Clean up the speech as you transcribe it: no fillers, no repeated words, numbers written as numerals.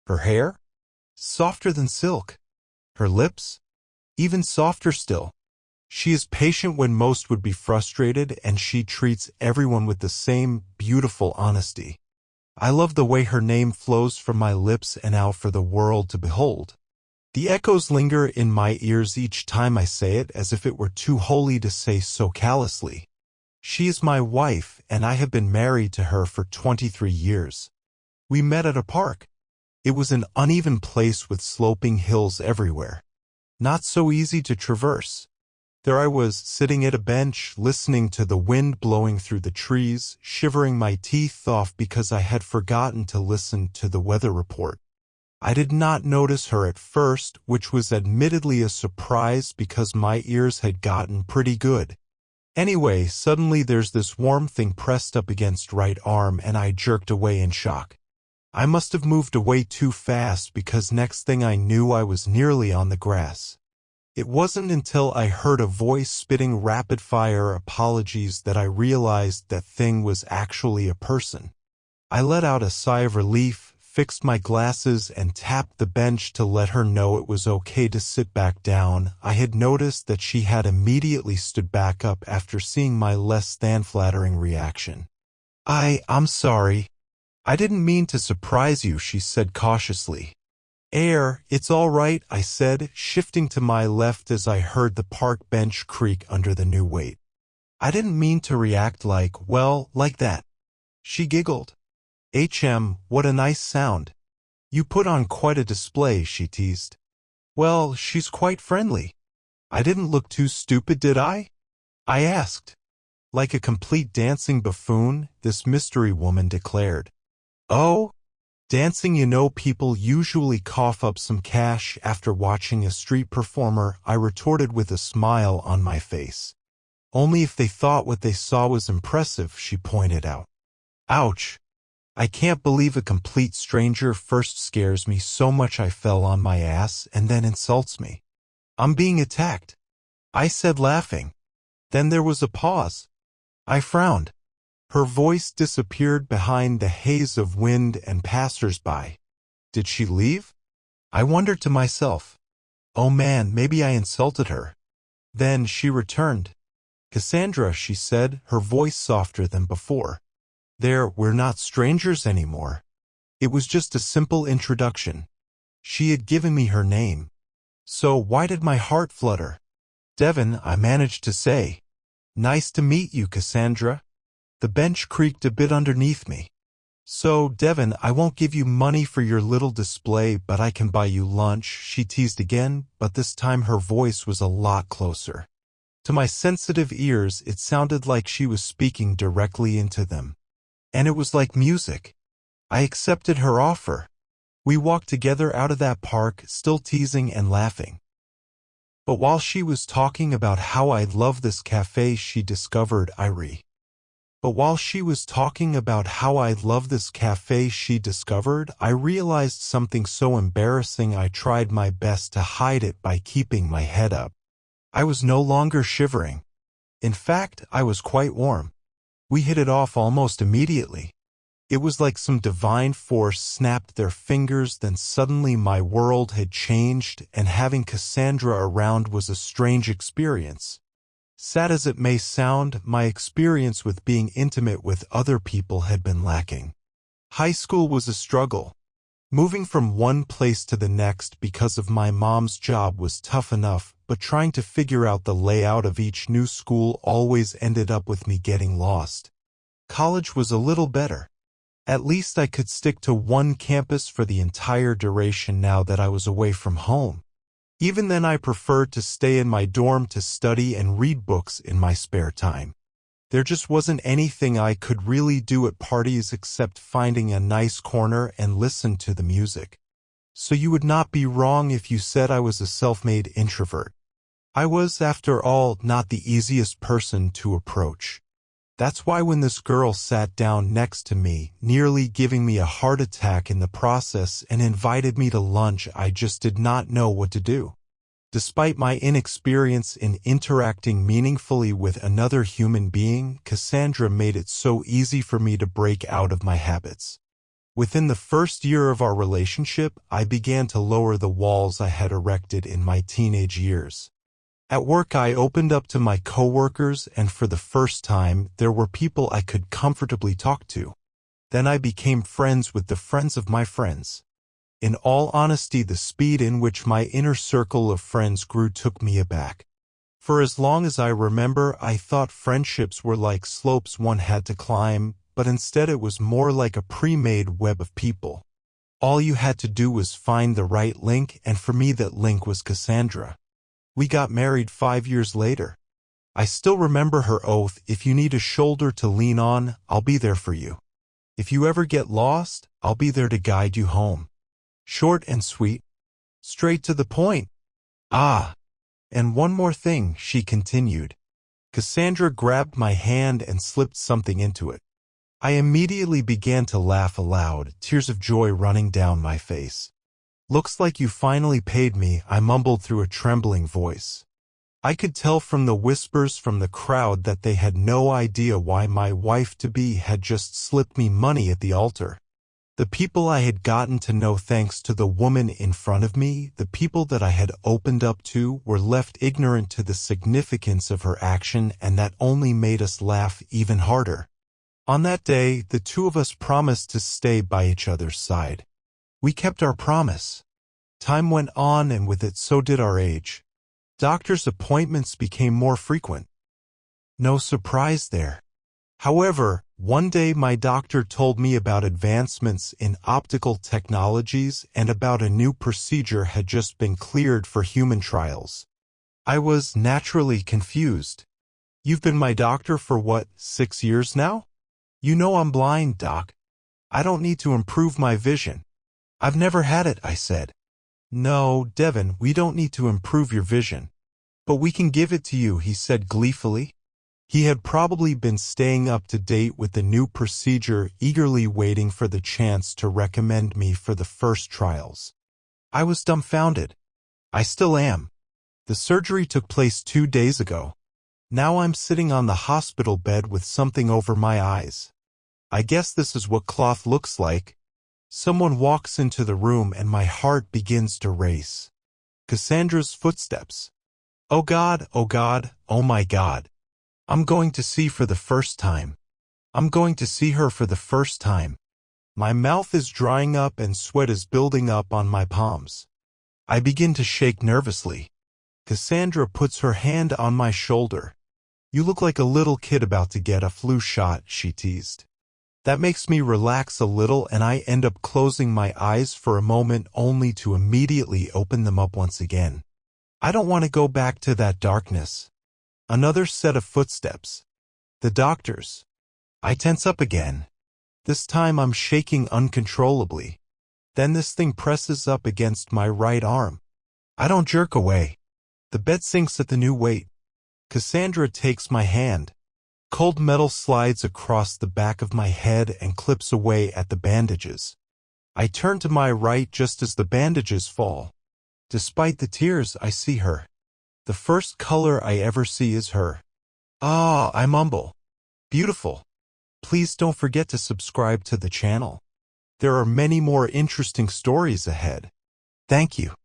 Her hair? Softer than silk. Her lips? Even softer still. She is patient when most would be frustrated, and she treats everyone with the same beautiful honesty. I love the way her name flows from my lips and out for the world to behold. The echoes linger in my ears each time I say it, as if it were too holy to say so callously. She is my wife, and I have been married to her for 23 years. We met at a park. It was an uneven place with sloping hills everywhere. Not so easy to traverse. There I was, sitting at a bench, listening to the wind blowing through the trees, shivering my teeth off because I had forgotten to listen to the weather report. I did not notice her at first, which was admittedly a surprise because my ears had gotten pretty good. Anyway, suddenly there's this warm thing pressed up against right arm, and I jerked away in shock. I must have moved away too fast because next thing I knew I was nearly on the grass. It wasn't until I heard a voice spitting rapid-fire apologies that I realized that thing was actually a person. I let out a sigh of relief, fixed my glasses, and tapped the bench to let her know it was okay to sit back down. I had noticed that she had immediately stood back up after seeing my less than flattering reaction. I'm sorry. I didn't mean to surprise you, she said cautiously. It's all right, I said, shifting to my left as I heard the park bench creak under the new weight. I didn't mean to react like that. She giggled. What a nice sound. You put on quite a display, she teased. Well, she's quite friendly. I didn't look too stupid, did I? I asked. Like a complete dancing buffoon, this mystery woman declared. Oh? Dancing, people usually cough up some cash after watching a street performer, I retorted with a smile on my face. Only if they thought what they saw was impressive, she pointed out. Ouch. I can't believe a complete stranger first scares me so much I fell on my ass and then insults me. I'm being attacked, I said, laughing. Then there was a pause. I frowned. Her voice disappeared behind the haze of wind and passers-by. Did she leave? I wondered to myself. Oh man, maybe I insulted her. Then she returned. Cassandra, she said, her voice softer than before. We're not strangers anymore. It was just a simple introduction. She had given me her name. So why did my heart flutter? Devin, I managed to say. Nice to meet you, Cassandra. The bench creaked a bit underneath me. So, Devin, I won't give you money for your little display, but I can buy you lunch, she teased again, but this time her voice was a lot closer. To my sensitive ears, it sounded like she was speaking directly into them. And it was like music. I accepted her offer. We walked together out of that park, still teasing and laughing. But while she was talking about how I love this cafe, she discovered I realized something so embarrassing I tried my best to hide it by keeping my head up. I was no longer shivering. In fact, I was quite warm. We hit it off almost immediately. It was like some divine force snapped their fingers, then suddenly my world had changed, and having Cassandra around was a strange experience. Sad as it may sound, my experience with being intimate with other people had been lacking. High school was a struggle. Moving from one place to the next because of my mom's job was tough enough, but trying to figure out the layout of each new school always ended up with me getting lost. College was a little better. At least I could stick to one campus for the entire duration now that I was away from home. Even then, I preferred to stay in my dorm to study and read books in my spare time. There just wasn't anything I could really do at parties except finding a nice corner and listen to the music. So you would not be wrong if you said I was a self-made introvert. I was, after all, not the easiest person to approach. That's why when this girl sat down next to me, nearly giving me a heart attack in the process, and invited me to lunch, I just did not know what to do. Despite my inexperience in interacting meaningfully with another human being, Cassandra made it so easy for me to break out of my habits. Within the first year of our relationship, I began to lower the walls I had erected in my teenage years. At work, I opened up to my coworkers, and for the first time, there were people I could comfortably talk to. Then I became friends with the friends of my friends. In all honesty, the speed in which my inner circle of friends grew took me aback. For as long as I remember, I thought friendships were like slopes one had to climb, but instead it was more like a pre-made web of people. All you had to do was find the right link, and for me that link was Cassandra. We got married 5 years later. I still remember her oath, "If you need a shoulder to lean on, I'll be there for you. If you ever get lost, I'll be there to guide you home." Short and sweet. Straight to the point. Ah, and one more thing, she continued. Cassandra grabbed my hand and slipped something into it. I immediately began to laugh aloud, tears of joy running down my face. "Looks like you finally paid me," I mumbled through a trembling voice. I could tell from the whispers from the crowd that they had no idea why my wife-to-be had just slipped me money at the altar. The people I had gotten to know thanks to the woman in front of me, the people that I had opened up to, were left ignorant to the significance of her action, and that only made us laugh even harder. On that day, the two of us promised to stay by each other's side. We kept our promise. Time went on, and with it so did our age. Doctor's appointments became more frequent. No surprise there. However, one day my doctor told me about advancements in optical technologies and about a new procedure had just been cleared for human trials. I was naturally confused. "You've been my doctor for what, 6 years now? You know I'm blind, Doc. I don't need to improve my vision." "I've never had it," I said. "No, Devin, we don't need to improve your vision. But we can give it to you," he said gleefully. He had probably been staying up to date with the new procedure, eagerly waiting for the chance to recommend me for the first trials. I was dumbfounded. I still am. The surgery took place 2 days ago. Now I'm sitting on the hospital bed with something over my eyes. I guess this is what cloth looks like. Someone walks into the room and my heart begins to race. Cassandra's footsteps. Oh God, oh God, oh my God. I'm going to see for the first time. I'm going to see her for the first time. My mouth is drying up and sweat is building up on my palms. I begin to shake nervously. Cassandra puts her hand on my shoulder. "You look like a little kid about to get a flu shot," she teased. That makes me relax a little, and I end up closing my eyes for a moment only to immediately open them up once again. I don't want to go back to that darkness. Another set of footsteps. The doctor's. I tense up again. This time I'm shaking uncontrollably. Then this thing presses up against my right arm. I don't jerk away. The bed sinks at the new weight. Cassandra takes my hand. Cold metal slides across the back of my head and clips away at the bandages. I turn to my right just as the bandages fall. Despite the tears, I see her. The first color I ever see is her. "Ah," I mumble. "Beautiful. Please don't forget to subscribe to the channel. There are many more interesting stories ahead. Thank you."